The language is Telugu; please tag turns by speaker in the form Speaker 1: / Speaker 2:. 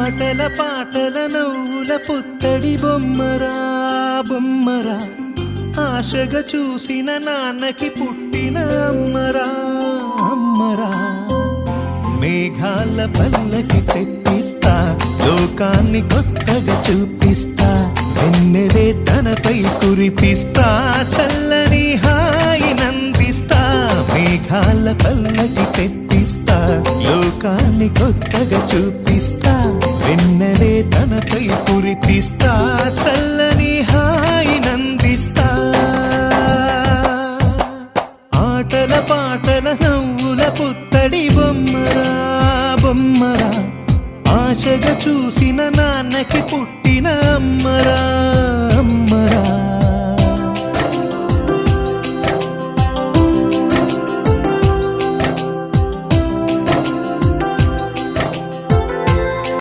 Speaker 1: ఆటల పాటల నవ్వుల పుత్తడి బొమ్మరా బొమ్మరా, ఆశగా చూసిన నాన్నకి పుట్టిన అమ్మరా అమ్మరా. మేఘాల పల్లకి తెప్పిస్తా, లోకాన్ని కొత్తగా చూపిస్తా, వెన్నెలే తనపై కురిపిస్తా, చల్లని హాయి నందిస్తా. మేఘాల పల్లకి తెప్పిస్తా, లోకాన్ని కొత్తగా చూపిస్తా, వెన్నెలే తనపై కురిపిస్తా, చల్లని హాయి నందిస్తా. ఆటల పాటల నవ్వుల పుత్తడి బొమ్మరా బొమ్మరా, ఆశగా చూసిన నాన్నకి పుట్టిన అమ్మరా అమ్మరా.